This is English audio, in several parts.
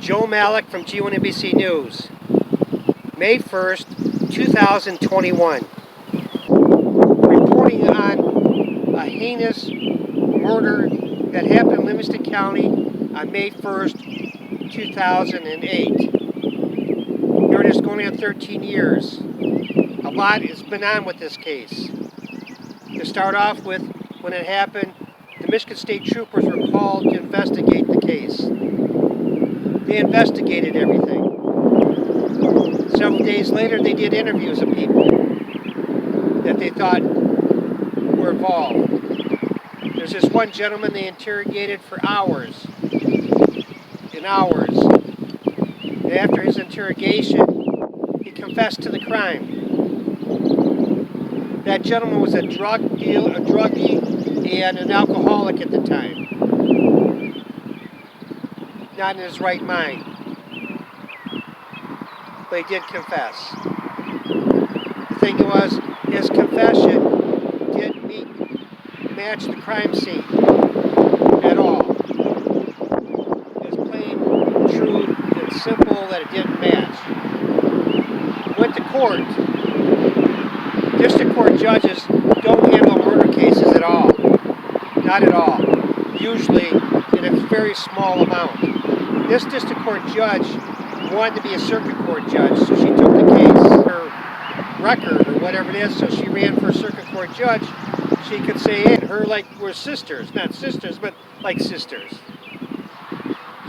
Joe Malik from G1NBC News, May 1st, 2021. Reporting on a heinous murder that happened in Livingston County on May 1st, 2008. Here it is going on 13 years. A lot has been on with this case. To start off with, when it happened, the Michigan State Troopers were called to investigate the case. They investigated everything. Several days later, they did interviews of people that they thought were involved. There's this one gentleman they interrogated for hours and hours. And after his interrogation, he confessed to the crime. That gentleman was a druggie, and an alcoholic at the time. Not in his right mind. But he did confess. The thing was, his confession didn't match the crime scene at all. It was plain, true, and simple that it didn't match. Went to court. District court judges don't handle murder cases at all. Not at all. Usually in a very small amount. This district court judge wanted to be a circuit court judge, so she took the case, her record or whatever it is, so she ran for a circuit court judge. She could say, hey, her like we're sisters, not sisters, but like sisters.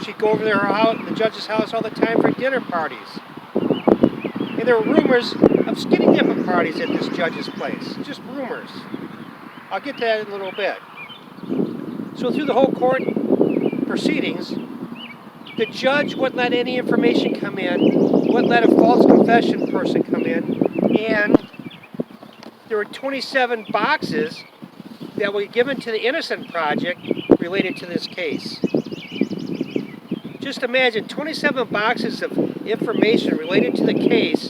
She'd go over to her house, the judge's house all the time for dinner parties. And there were rumors of skinny dipping parties at this judge's place. Just rumors. I'll get to that in a little bit. So through the whole court proceedings, the judge wouldn't let any information come in, wouldn't let a false confession person come in, and there were 27 boxes that were given to the Innocent Project related to this case. Just imagine 27 boxes of information related to the case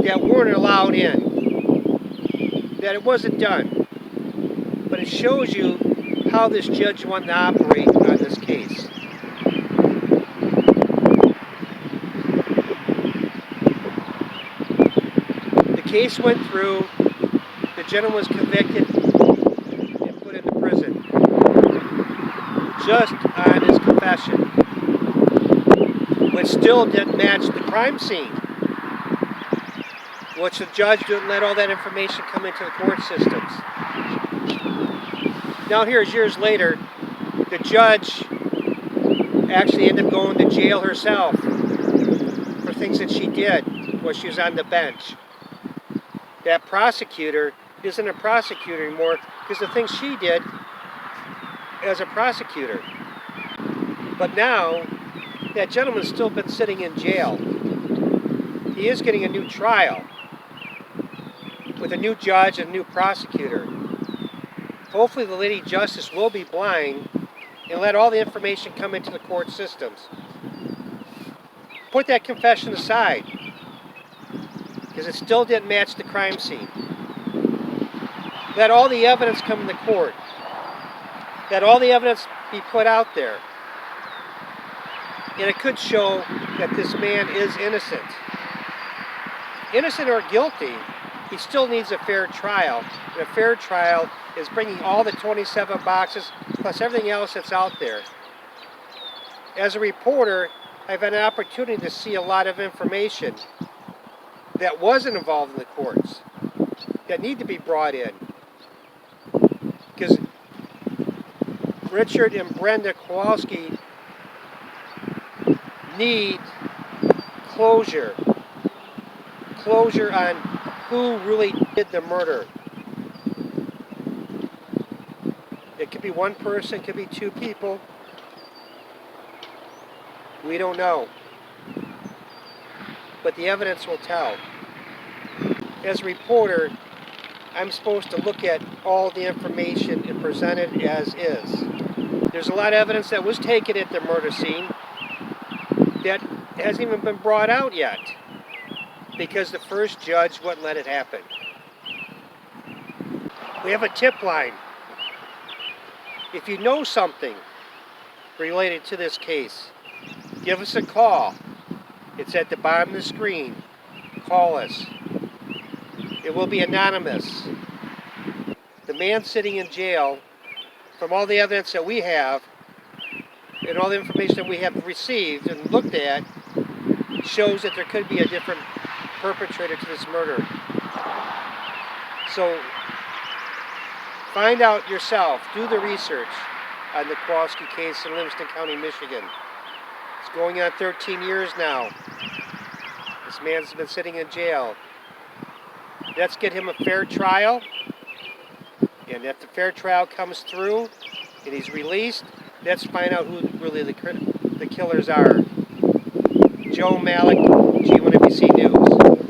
that weren't allowed in, that it wasn't done. But it shows you how this judge wanted to operate on this case. The case went through, the gentleman was convicted and put into prison, just on his confession, which still didn't match the crime scene, which the judge didn't let all that information come into the court systems. Now here's years later, the judge actually ended up going to jail herself for things that she did while she was on the bench. That prosecutor isn't a prosecutor anymore because the things she did as a prosecutor. But now, that gentleman's still been sitting in jail. He is getting a new trial with a new judge and a new prosecutor. Hopefully the Lady Justice will be blind and let all the information come into the court systems. Put that confession aside, because it still didn't match the crime scene. Let all the evidence come into court. Let all the evidence be put out there. And it could show that this man is innocent. Innocent or guilty, he still needs a fair trial. And a fair trial is bringing all the 27 boxes plus everything else that's out there. As a reporter, I've had an opportunity to see a lot of information that wasn't involved in the courts, that need to be brought in. Because Richard and Brenda Kowalski need closure on who really did the murder. It could be one person, it could be two people. We don't know. But the evidence will tell. As a reporter, I'm supposed to look at all the information and present it as is. There's a lot of evidence that was taken at the murder scene that hasn't even been brought out yet because the first judge wouldn't let it happen. We have a tip line. If you know something related to this case, give us a call. It's at the bottom of the screen. Call us. It will be anonymous. The man sitting in jail, from all the evidence that we have, and all the information that we have received and looked at, shows that there could be a different perpetrator to this murder. So find out yourself. Do the research on the Kowalski case in Livingston County, Michigan. It's going on 13 years now. This man's been sitting in jail. Let's get him a fair trial. And if the fair trial comes through and he's released, let's find out who really the killers are. Joe Malik, G1ABC News.